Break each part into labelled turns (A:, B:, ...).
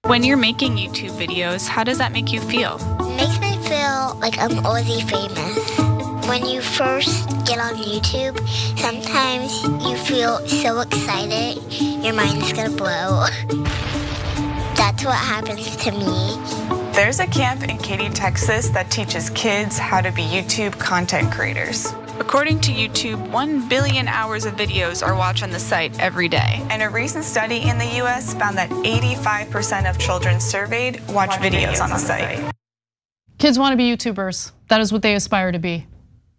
A: When you're making YouTube videos, how does that make you feel?
B: It makes me feel like I'm Aussie famous. When you first get on YouTube, sometimes you feel so excited, your mind's gonna blow. That's what happens to me.
A: There's a camp in Katy, Texas that teaches kids how to be YouTube content creators. According to YouTube, 1 billion hours of videos are watched on the site every day. And a recent study in the US found that 85% of children surveyed watch videos on the site.
C: Kids want to be YouTubers. That is what they aspire to be.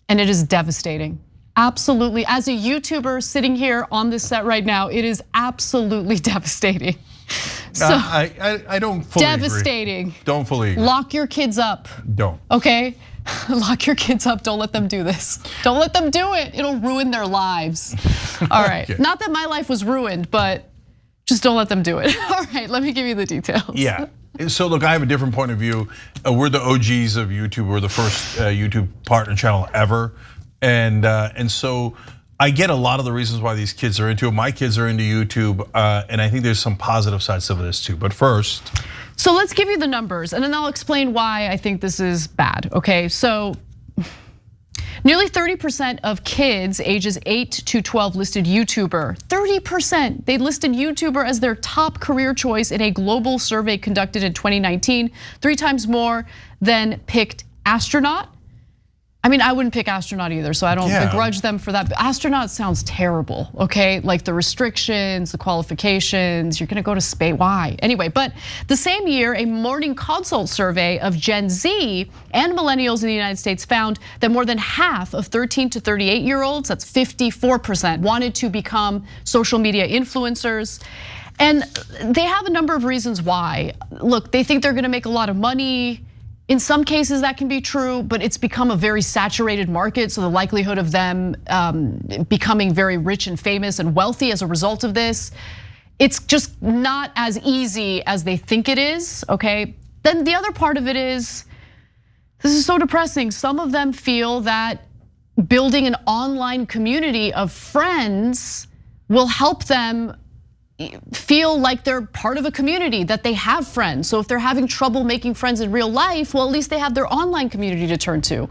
C: And it is devastating. Absolutely. As a YouTuber sitting here on this set right now, it is absolutely devastating. So
D: I don't fully
C: devastating.
D: Agree. Don't fully agree.
C: Lock your kids up.
D: Don't.
C: Okay? Lock your kids up. Don't let them do this. Don't let them do it. It'll ruin their lives. All right. Okay. Not that my life was ruined, but just don't let them do it. All right, let me give you the details.
D: Yeah. So look, I have a different point of view. We're the OGs of YouTube. We're the first YouTube partner channel ever, and so I get a lot of the reasons why these kids are into it. My kids are into YouTube, and I think there's some positive sides of this too. But first,
C: so let's give you the numbers, and then I'll explain why I think this is bad. Okay, so nearly 30% of kids ages 8 to 12 listed YouTuber. 30%, they listed YouTuber as their top career choice in a global survey conducted in 2019, 3 times more than picked astronaut. I mean, I wouldn't pick astronaut either, so I don't begrudge them for that. But astronaut sounds terrible, okay? Like the restrictions, the qualifications, you're gonna go to space, why? Anyway, but the same year, a Morning Consult survey of Gen Z and millennials in the United States found that more than half of 13 to 38-year-olds, that's 54%, wanted to become social media influencers. And they have a number of reasons why. Look, they think they're gonna make a lot of money. In some cases that can be true, but it's become a very saturated market. So the likelihood of them becoming very rich and famous and wealthy as a result of this, it's just not as easy as they think it is, okay? Then the other part of it is, this is so depressing. Some of them feel that building an online community of friends will help them feel like they're part of a community, that they have friends. So if they're having trouble making friends in real life, well, at least they have their online community to turn to.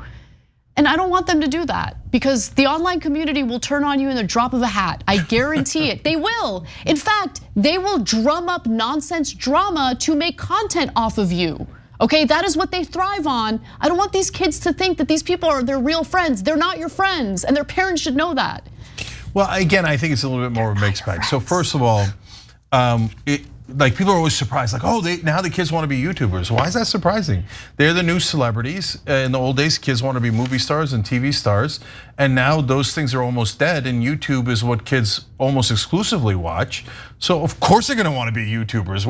C: And I don't want them to do that, because the online community will turn on you in the drop of a hat. I guarantee it, they will. In fact, they will drum up nonsense drama to make content off of you. Okay, that is what they thrive on. I don't want these kids to think that these people are their real friends. They're not your friends, and their parents should know that.
D: Well, again, I think it's a little bit more of a mixed bag. So first of all, like people are always surprised, like, oh, now the kids want to be YouTubers. Why is that surprising? They're the new celebrities. In the old days, kids want to be movie stars and TV stars, and now those things are almost dead. And YouTube is what kids almost exclusively watch. So of course they're going to want to be YouTubers.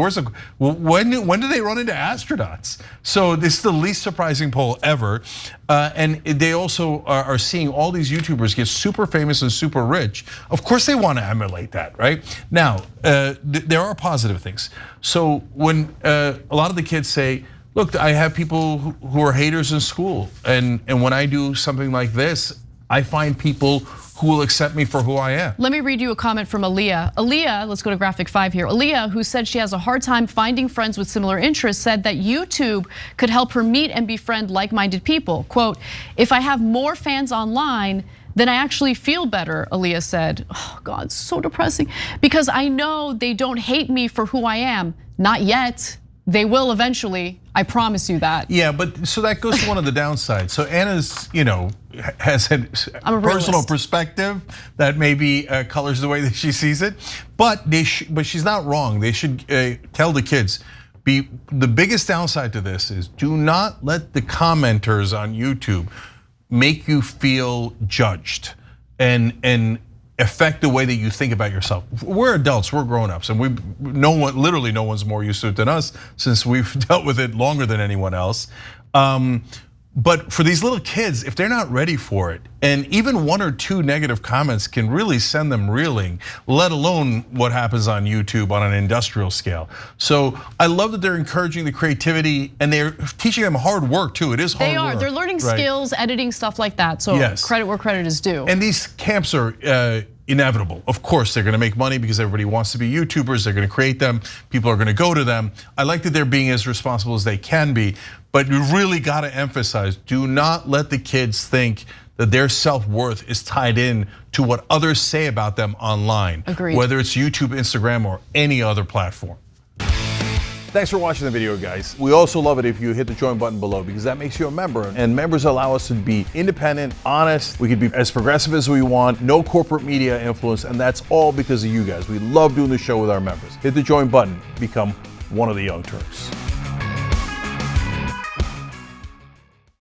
D: When do they run into astronauts? So this is the least surprising poll ever, and they also are seeing all these YouTubers get super famous and super rich. Of course they want to emulate that, right? Now there are positive things. So when a lot of the kids say, look, I have people who are haters in school, and when I do something like this, I find people who will accept me for who I am.
C: Let me read you a comment from Aaliyah. Aaliyah, let's go to graphic 5 here. Aaliyah, who said she has a hard time finding friends with similar interests, said that YouTube could help her meet and befriend like-minded people. Quote, if I have more fans online, then I actually feel better, Aaliyah said. Oh God, so depressing. Because I know they don't hate me for who I am. Not yet. They will eventually, I promise you that.
D: Yeah, but so that goes to one of the downsides. So Anna's, has a personal perspective that maybe colors the way that she sees it, but she's not wrong. They should tell the kids, the biggest downside to this is do not let the commenters on YouTube make you feel judged and affect the way that you think about yourself. We're adults, we're grown-ups, and literally no one's more used to it than us, since we've dealt with it longer than anyone else. But for these little kids, if they're not ready for it, and even 1 or 2 negative comments can really send them reeling, let alone what happens on YouTube on an industrial scale. So I love that they're encouraging the creativity, and they're teaching them hard work too. It is hard work.
C: They're learning skills, editing, stuff like that. So credit where credit is due.
D: And these camps are inevitable. Of course, they're gonna make money because everybody wants to be YouTubers. They're gonna create them. People are gonna go to them. I like that they're being as responsible as they can be, but you really gotta emphasize, do not let the kids think that their self-worth is tied in to what others say about them online.
C: Agreed.
D: Whether it's YouTube, Instagram, or any other platform. Thanks for watching the video, guys. We also love it if you hit the join button below because that makes you a member, and members allow us to be independent, honest. We can be as progressive as we want, no corporate media influence, and that's all because of you guys. We love doing the show with our members. Hit the join button, become one of the Young Turks.